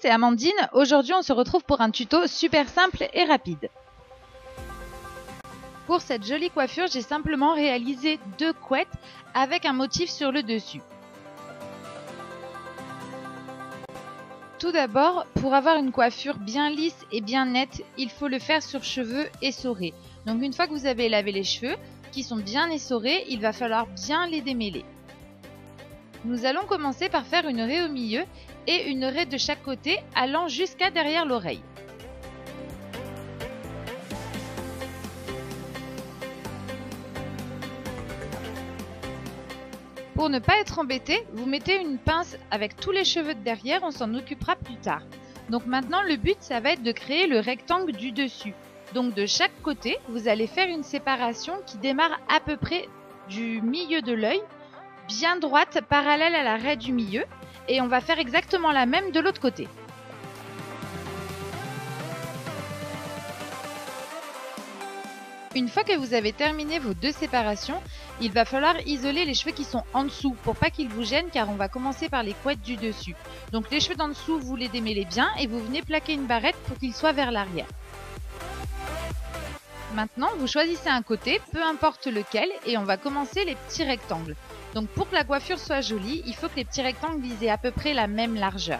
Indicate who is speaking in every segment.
Speaker 1: c'est Amandine. Aujourd'hui, on se retrouve pour un tuto super simple et rapide. Pour cette jolie coiffure, j'ai simplement réalisé 2 couettes avec un motif sur le dessus. Tout d'abord, pour avoir une coiffure bien lisse et bien nette, il faut le faire sur cheveux essorés. Donc une fois que vous avez lavé les cheveux, qui sont bien essorés, il va falloir bien les démêler. Nous allons commencer par faire une raie au milieu et une raie de chaque côté allant jusqu'à derrière l'oreille. Pour ne pas être embêté, vous mettez une pince avec tous les cheveux de derrière, on s'en occupera plus tard. Donc maintenant le but ça va être de créer le rectangle du dessus. Donc de chaque côté, vous allez faire une séparation qui démarre à peu près du milieu de l'œil, bien droite, parallèle à la raie du milieu, et on va faire exactement la même de l'autre côté. Une fois que vous avez terminé vos 2 séparations, il va falloir isoler les cheveux qui sont en dessous pour pas qu'ils vous gênent car on va commencer par les couettes du dessus. Donc les cheveux d'en dessous, vous les démêlez bien et vous venez plaquer une barrette pour qu'ils soient vers l'arrière. Maintenant, vous choisissez un côté, peu importe lequel, et on va commencer les petits rectangles. Donc pour que la coiffure soit jolie, il faut que les petits rectangles visent à peu près la même largeur.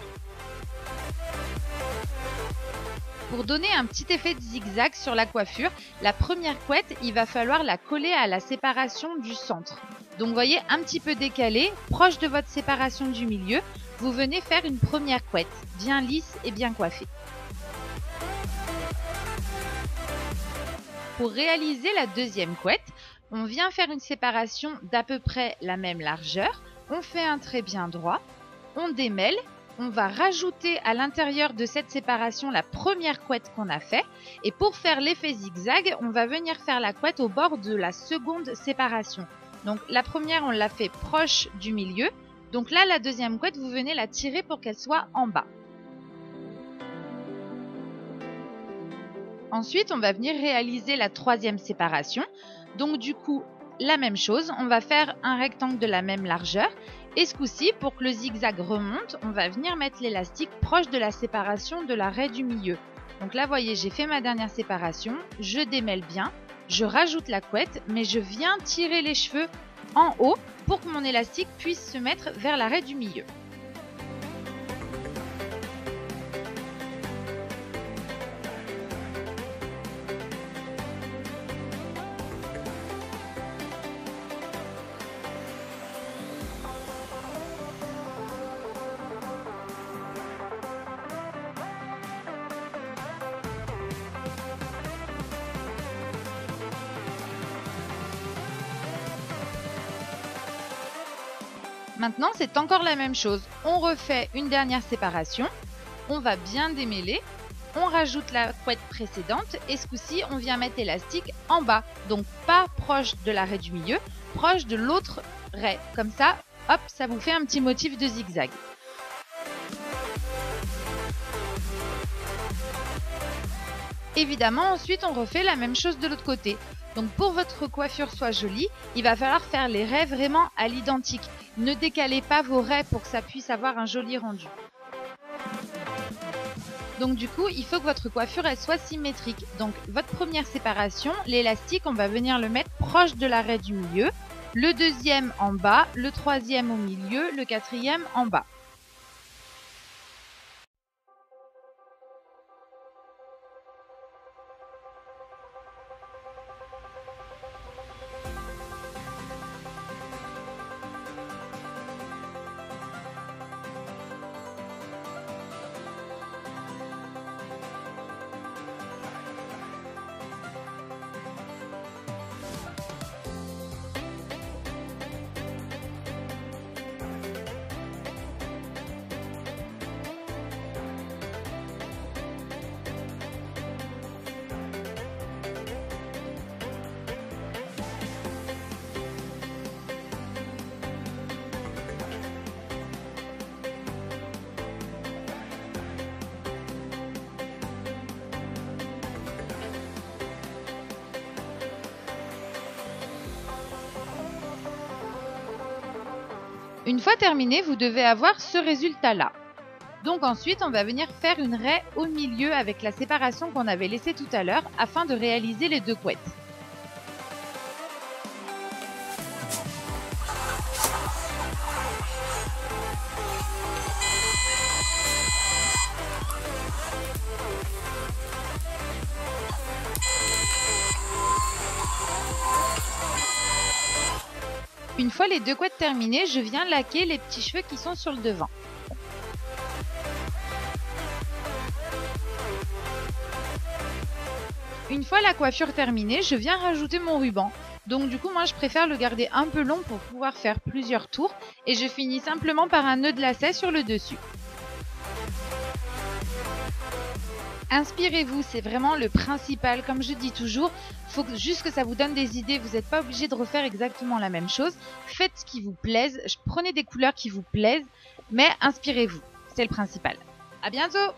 Speaker 1: Pour donner un petit effet de zigzag sur la coiffure, la première couette, il va falloir la coller à la séparation du centre. Donc vous voyez, un petit peu décalé, proche de votre séparation du milieu, vous venez faire une première couette, bien lisse et bien coiffée. Pour réaliser la deuxième couette, on vient faire une séparation d'à peu près la même largeur, on fait un trait bien droit, on démêle. On va rajouter à l'intérieur de cette séparation la première couette qu'on a fait. Et pour faire l'effet zigzag, on va venir faire la couette au bord de la seconde séparation. Donc la première, on l'a fait proche du milieu. Donc là, la deuxième couette, vous venez la tirer pour qu'elle soit en bas. Ensuite, on va venir réaliser la troisième séparation. Donc du coup, la même chose, on va faire un rectangle de la même largeur. Et ce coup-ci, pour que le zigzag remonte, on va venir mettre l'élastique proche de la séparation de la raie du milieu. Donc là, vous voyez, j'ai fait ma dernière séparation, je démêle bien, je rajoute la couette, mais je viens tirer les cheveux en haut pour que mon élastique puisse se mettre vers la raie du milieu. Maintenant, c'est encore la même chose. On refait une dernière séparation. On va bien démêler. On rajoute la couette précédente. Et ce coup-ci, on vient mettre l'élastique en bas. Donc, pas proche de la raie du milieu, proche de l'autre raie. Comme ça, hop, ça vous fait un petit motif de zigzag. Évidemment, ensuite, on refait la même chose de l'autre côté. Donc pour votre coiffure soit jolie, il va falloir faire les raies vraiment à l'identique. Ne décalez pas vos raies pour que ça puisse avoir un joli rendu. Donc du coup, il faut que votre coiffure elle soit symétrique. Donc votre première séparation, l'élastique, on va venir le mettre proche de la raie du milieu. Le deuxième en bas, le troisième au milieu, le quatrième en bas. Une fois terminé, vous devez avoir ce résultat-là. Donc ensuite, on va venir faire une raie au milieu avec la séparation qu'on avait laissée tout à l'heure afin de réaliser les 2 couettes. Une fois les 2 couettes terminées, je viens laquer les petits cheveux qui sont sur le devant. Une fois la coiffure terminée, je viens rajouter mon ruban. Donc du coup, moi je préfère le garder un peu long pour pouvoir faire plusieurs tours et je finis simplement par un nœud de lacet sur le dessus. Inspirez-vous, c'est vraiment le principal. Comme je dis toujours, il faut juste que ça vous donne des idées. Vous n'êtes pas obligé de refaire exactement la même chose. Faites ce qui vous plaise. Prenez des couleurs qui vous plaisent, mais inspirez-vous. C'est le principal. À bientôt!